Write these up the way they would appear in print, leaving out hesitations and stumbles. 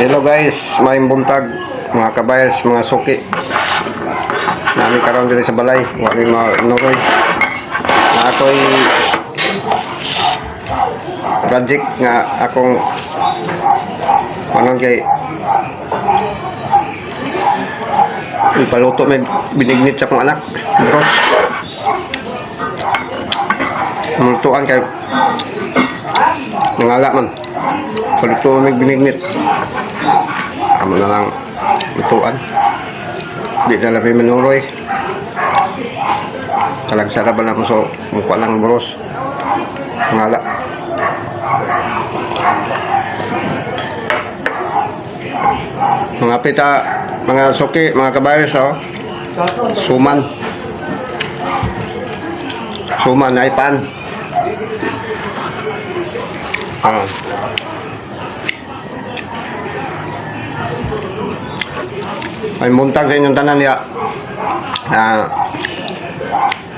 Hello guys, may buntag mga kabayers, mga suki. Nami karon diri sa balay, wa mi manuroy. Na ako'y project nga akong kay ipaluto may binignit sa akong anak, bro. Lutuan kay nangala man. Paluto may binignit. Amo na lang lutuan. Di na labi manuroy. Talagsara ba lang so mukha lang bros. Ngala. Mga pita, mga suki, mga kabayos, oh. Suman. Suman ay pan. May buntag sa inyong tanan ya.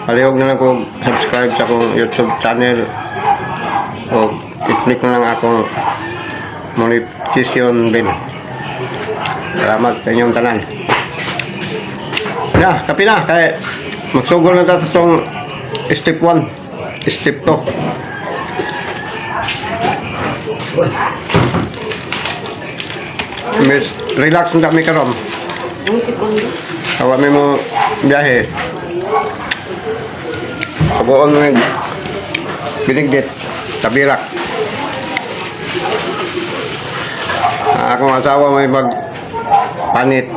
Palihog na lang kung subscribe sa akong YouTube channel o i-click na lang akong monetization bell. Salamat sa inyong tanan. Na, kapi na kaya magsugol na tayo itong step 1, step 2. Relax na kami karon. Hawa mo biyahe. Kabuon mo binigdit tabirak. Akong asawa may panit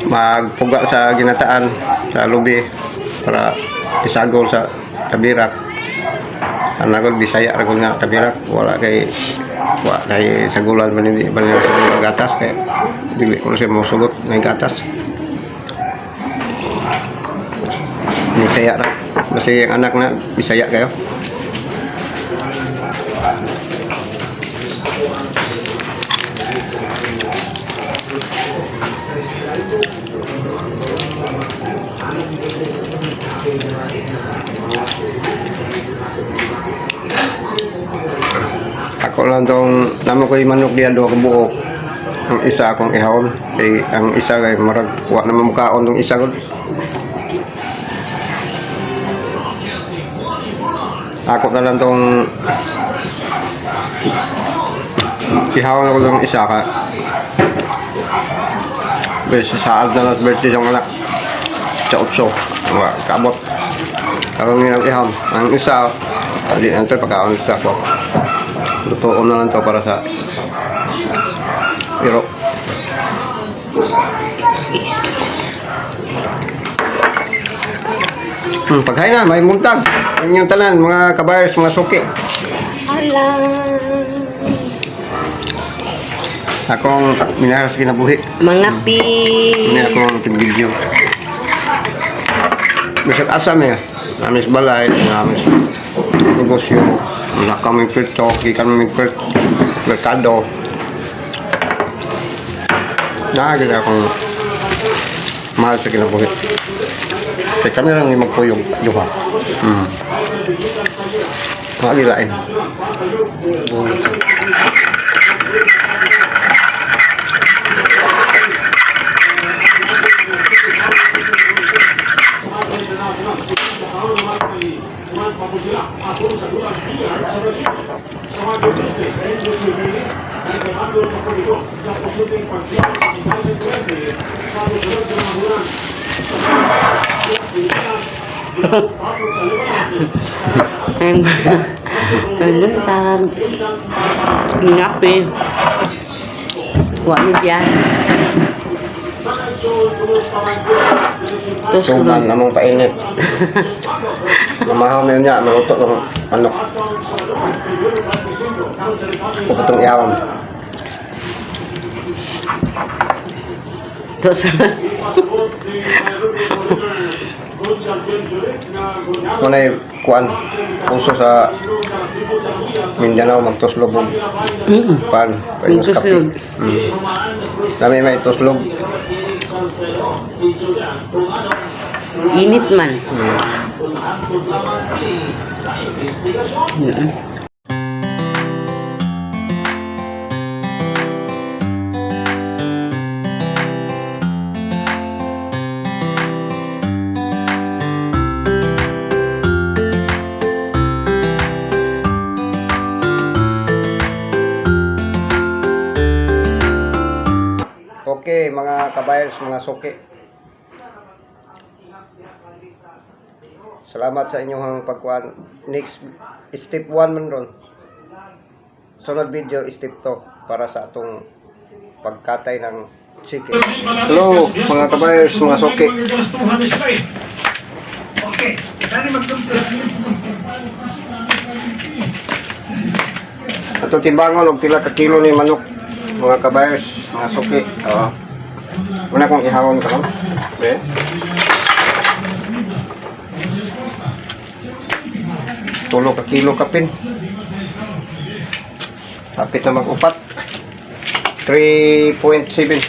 magpuga sa ginataan sa lubi para isagol sa tabirak. Anagol Bisaya ra nga tabirak wala kay sagulan man hindi bala sa gatas kay dili ko siya mosugot ng gatas. Bisaya ra. Basta yung anak na Bisaya kayo. Ako lang tong namo ko manok diyan do ka buok. Ang isa akong ihawon kay ang isa kay marag wa na mamukaon tong isa gud. Ako na lang tong ihawon ako tong isa ka. Bes saad na lang berti yung anak. Chop wa kabot. Karon ni ihawon ang isa ali anto pagkaon sa ko. Lutoon na lang to para sa pero paghay na may muntag inyong tanan mga kabayers, mga suki. Akong minahas kinabuhi mga pi ini akong tig-video besok asam ya namis balay namis negosyo wala kami prito ikan kami merkado na gila akong mahal sa kinabuhi kaya kami lang yung magpuyog duha magilain ang buntag ngapi wa ni biyahe tuman namang painit mamahaw na niya maluto ng manok kupatong ihawon tos Muna'y kuan puso sa Mindanao magtuslog ng pan painos kape. Kami may tuslog init man. mga kabayers, mga suki. Salamat sa inyong pagkuhan. Next, step 1 man ron. Sunod video, step 2 para sa atong pagkatay ng chicken. Hello mga kabayers, mga suki. Ato timbangon og pila ka kilo ni manok, mga kabayers, mga suki. Muna kong ihawon ka lang. Okay. Tulo ka kilo kapin. Kapit na mag-upat. 3.7.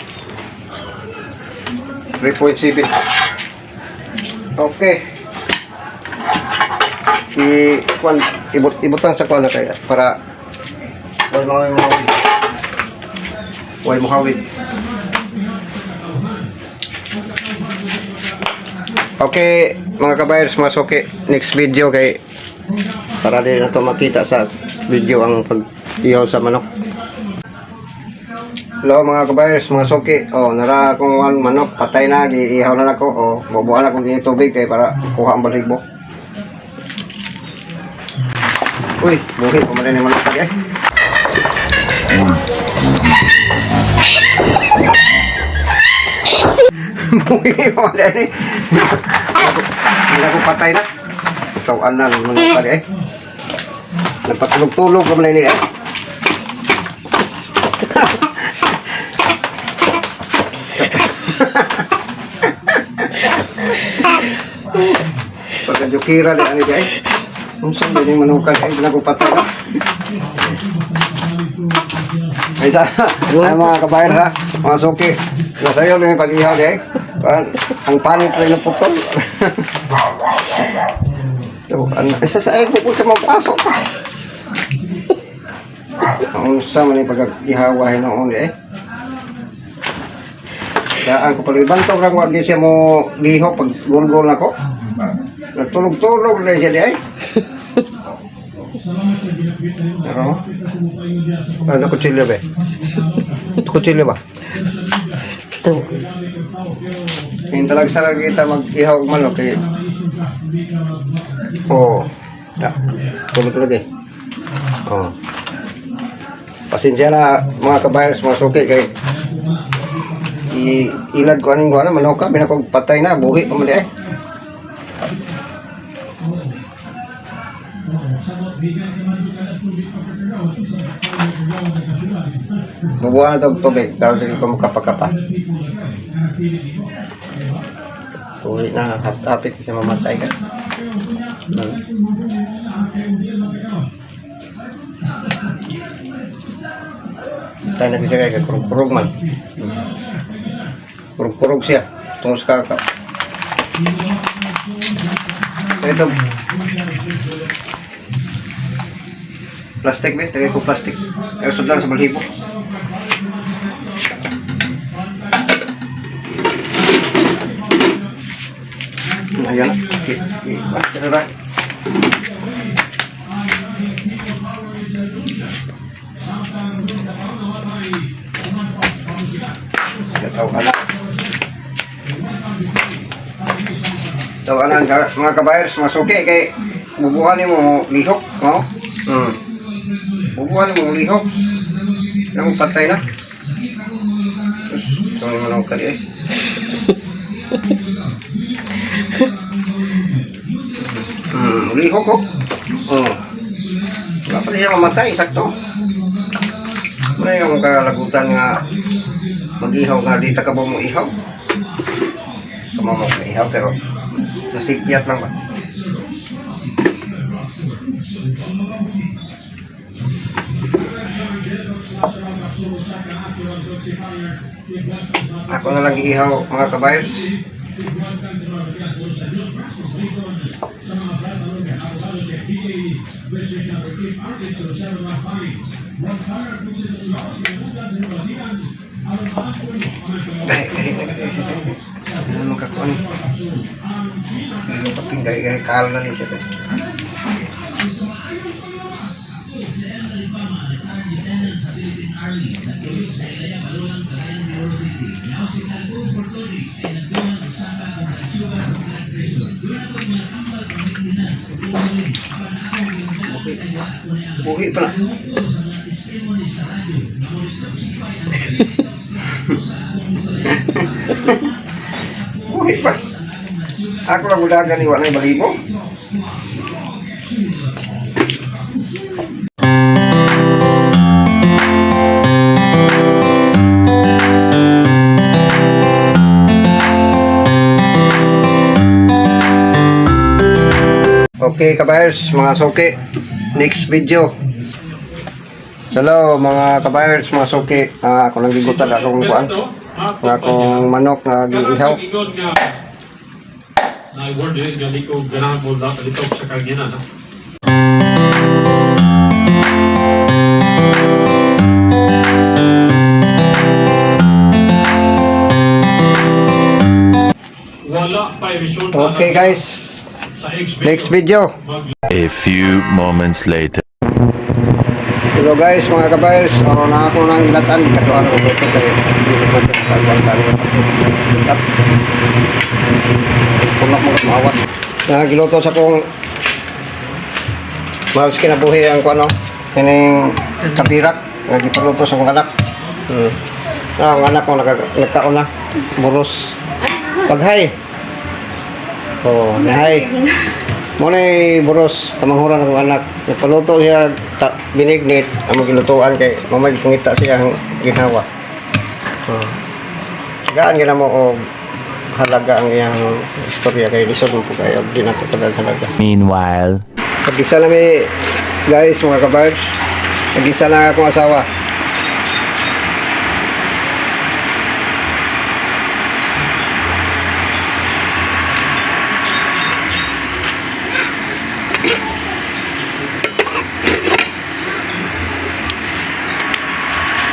Okay. Ibutan sa kuwan na kaya para Huwag muhawid. Okay, mga kabayers, mga suki. Next video kay para din na ito makita sa video ang pag-ihaw sa manok. Hello mga kabayers, mga suki. Nara akong manok, patay na, giihaw na nako. Bubuhan akong tubig kay para kuha ang balibo. Uy, buhi, pumalay na yung manok tadi buhi, pumalay ni. Hindi ako patay na. Tawaan na ng manok tadi Nagpatulog-tulog pumalay ni Pagkajukira di ani jay. Unsa ba ning manukan ay nagupatay na. Ay mga kabayan ha, mga suki. Nasayo lang yung pag-ihaw di ay. Ang panit rin ng putol. Isa sa ay ko sa mapasok pa. Unsa man yung pag-ihawahin noon di ay. Daan ko paliban to kang wag siya mo liho pag gulgol nako. Nagtulog-tulog na siya di ay. Pero ano kutsilyo ba? Kutsilyo ba? Ito. Yung talaga sa kita mag-ihaw og manok kay tulog lagi. Pasensya na mga kabayers, mga suki kay ilad ko aning kuha na manok ka, binakog patay na, buhi pa mali ay. Bubuhan na ito tubig, dahil hindi ko makapakapa. Uwi na, hapit kasi mamatay ka. Tayo na kasi kaya kurug-kurug man. Kurug-kurug siya, tungos kakap. Ito. Plastic ba? Tagay ko plastic. Kaya sudlan sa balhibo. Ayan. Basta na. Tawanan ka mga kabayers, mga suki kay bubuhanin mo lihok, no? Bubuhanin mo lihok. Nang patay na. So mo nang kali. Lihok ko. Dapat siya mamatay sakto. Muna yung kalagutan nga mag-ihaw nga di takabaw mo ihaw. Sumamok na ihaw pero nasikyat lang ba? Ako na lang ihaw mga kabayers. Ano makakuan? Kilo kaping gaya kal na ni siya. Buhi pa na. Buhi pa. Ako lang udagan ni Wanay Balibo. Okay kabayers, mga suki. Next video. Hello mga kabayers, mga suki. Ako nang gigutan akong kuan. Akong manok nga giihaw. Na-word din nga likod ganahan mo dito sa kanya na. Wala pa result. Okay guys, Sa next video. A few moments later. Hello guys, mga kabayers. Na ako nang ilatan, di katuan ko ito kay hindi ko kalwan-kalwan at punak mo mawat. Giluto sa kong mahal kinabuhi ang kuano, kining kabirak nga gipaluto sa kong anak. Ang anak ko nagkaon na buros. Paghay. Nahay. Muna buros, tamanghuran ng anak. Nagpaluto siya, binignit, ang magilutuan kay mamay kungita siya ang ginawa. Gaan gina mo o halaga ang iyang istorya kay lisod mo po kayo. Di na po halaga. Meanwhile, Nag-isa na may guys, mga kabards. Nag-isa na akong asawa.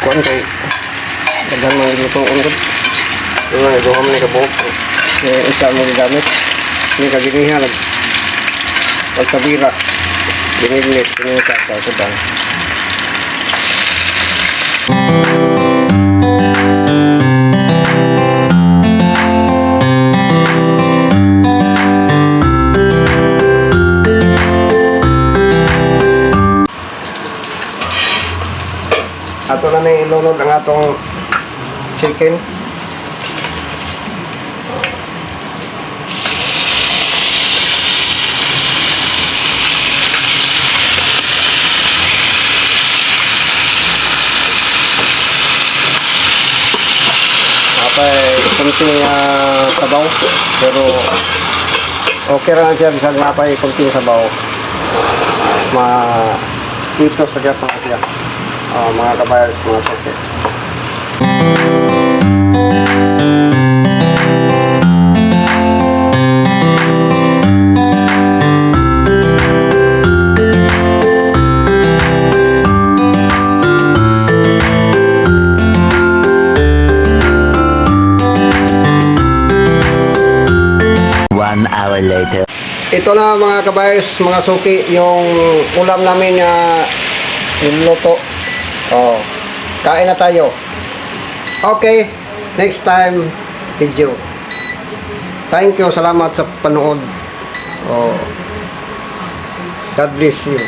Kuan kay kadang mga lutuon ko. Duha man ni kabuok. Isa mo gamit. Ni kaginihan pagkabira. Biniglit ini sa sedang. Ato na ni ilunod ang atong chicken. Apay kunting sabaw pero okay ra siya bisag napay kunting sabaw. Ito sa Japan siya. Mga kabayers, mga suki. one hour later. Ito na mga kabayers, mga suki, yung ulam namin na niluto. Kain na tayo. Okay, next time video. Thank you, salamat sa panood. God bless you.